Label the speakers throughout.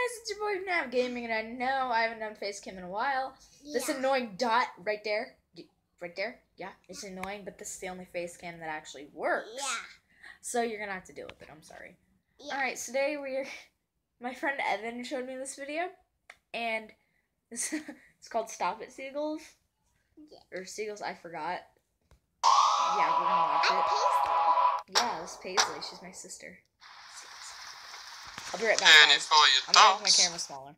Speaker 1: guys, it's your boy Nav Gaming, and I know I haven't done face cam in a while. Yeah. This annoying dot right there, yeah, it's annoying, but this is the only face cam that actually works. Yeah. So you're gonna have to deal with it. I'm sorry. Yeah. All right, so today my friend Evan showed me this video, and it's called "Stop It, Seagulls," or Seagulls. I forgot. Yeah, we're gonna watch it. Yeah, this is Paisley. She's my sister. I'll be right back. I'm gonna make my camera smaller.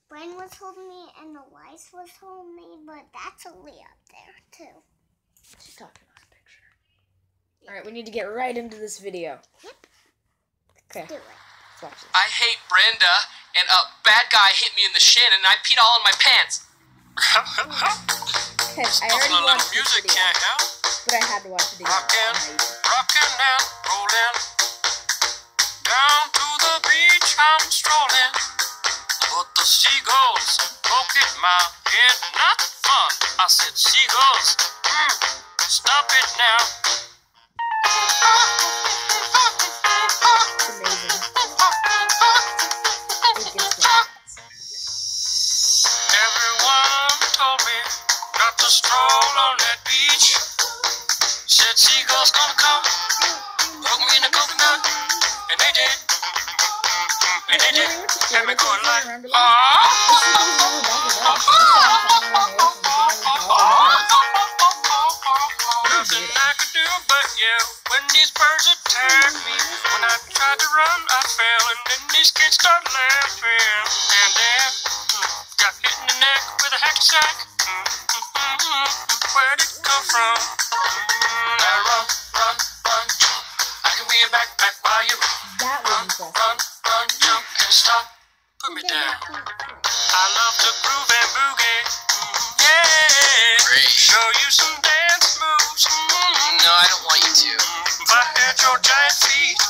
Speaker 2: Brain was holding me and the lights was holding me, but that's only up there too.
Speaker 1: She's talking about a picture. Yep. All right, we need to get right into this video.
Speaker 2: Yep.
Speaker 1: Okay.
Speaker 2: Let's do it.
Speaker 1: Let's watch this.
Speaker 3: I hate Brenda, and a bad guy hit me in the shin, and I peed all in my pants.
Speaker 1: Okay, I already watched this video, but I had to watch the video.
Speaker 3: Rockin' and rollin', down to the beach I'm strolling, but the seagulls poke at my head, not fun. I said, seagulls, stop it now.
Speaker 1: It's amazing. It gets better.
Speaker 3: Everyone told me not to stroll on that beach. Said seagulls gonna come, poke me in the coconut, and they did. And they did. Had me going like, nothing I could do but yell when these birds attacked me. When I tried to run, I fell, and then these kids started laughing. And then got hit in the neck with a hacky sack. Where'd it come from? Now run, run, run, jump. I can be a backpack while you run.
Speaker 1: That was impressive.
Speaker 3: Run, jump, and stop. Put me down. I love to groove and boogie. Yeah. Great. Show you some dance moves. No, I don't want you to. If I had your giant feet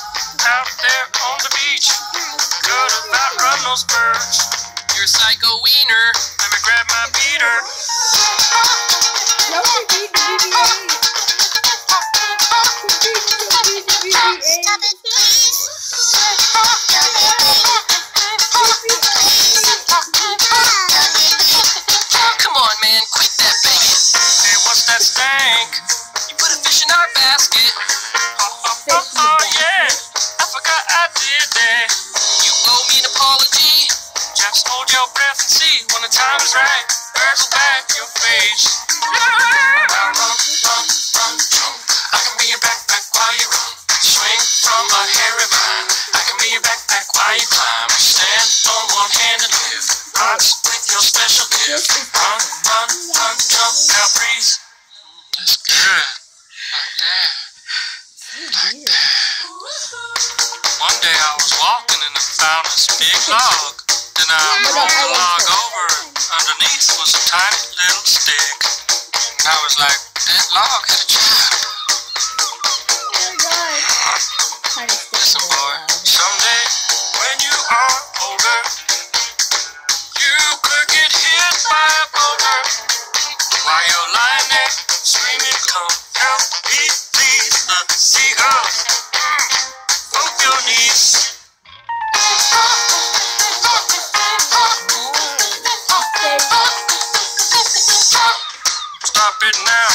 Speaker 3: out there on the beach, could have outrun those birds. You're a psycho wiener. Let me grab my beater.
Speaker 2: Stop it, please.
Speaker 3: Come on, man, quit that banging. Hey, what's that stank? You put a fish in our basket. Oh, yeah, I forgot I did that. You owe me an apology. Just hold your breath and see when the time is right. Birds will back your face. Now run, run, run, jump. I can be your backpack while you run. Swing from a hairy vine. I can be your backpack while you climb. Stand on one hand and live. Rocks with your special gift. Run, run, run, jump. Now breathe. That's good. Like that. Like that. One day I was walking and I found this big log. Then I rolled the log over. Underneath was a tiny little stick. And I was like, that log had a child. Listen, boy, someday when you are older, you could get hit by a boulder while you're lying there screaming, come help me, please. The seagulls poke your knees. Stop it now.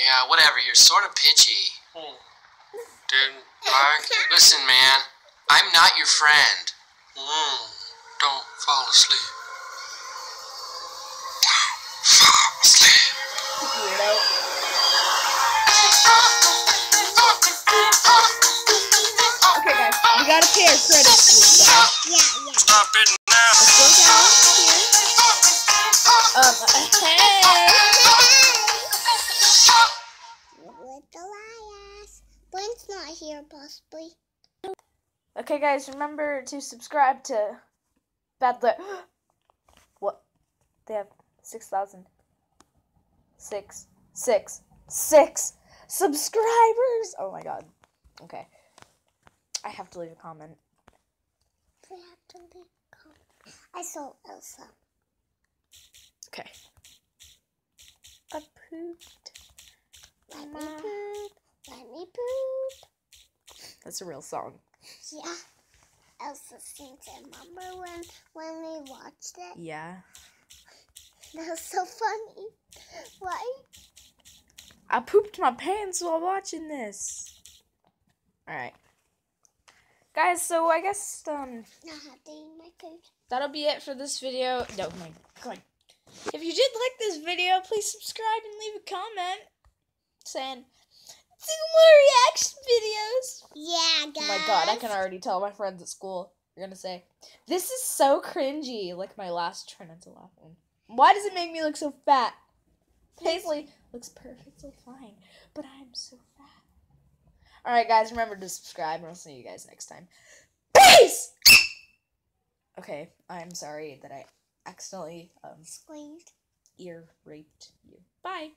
Speaker 3: Yeah, whatever, you're sort of pitchy. Didn't like it? Listen, man, I'm not your friend. Don't fall asleep. Don't fall asleep.
Speaker 1: Okay, guys, we gotta pay our credits.
Speaker 2: Yeah.
Speaker 3: Stop it now.
Speaker 1: Let's go down here. Hey!
Speaker 2: With the liars. Brain's not here, possibly.
Speaker 1: Okay, guys, remember to subscribe to What? They have 6,000. Six subscribers! Oh my god. Okay. I have to leave a comment.
Speaker 2: We have to leave a comment. I saw Elsa.
Speaker 1: Okay. pooped.
Speaker 2: Let me poop. Let me poop.
Speaker 1: That's a real song.
Speaker 2: Yeah. Elsa sings it. Remember when we watched it?
Speaker 1: Yeah.
Speaker 2: That was so funny. Right?
Speaker 1: I pooped my pants while watching this. Alright. Guys, so I guess,
Speaker 2: I have to eat my food.
Speaker 1: that'll be it for this video. No, my God. If you did like this video, please subscribe and leave a comment saying, do more reaction videos.
Speaker 2: Yeah, guys.
Speaker 1: Oh my God, I can already tell my friends at school. They're gonna say, this is so cringy. Like my last try not to laugh one. Why does it make me look so fat? Paisley looks perfectly fine, but I'm so fat. Alright, guys, remember to subscribe, and I'll see you guys next time. Peace! Okay, I'm sorry that I accidentally
Speaker 2: Squeezed.
Speaker 1: ear raped you. Bye.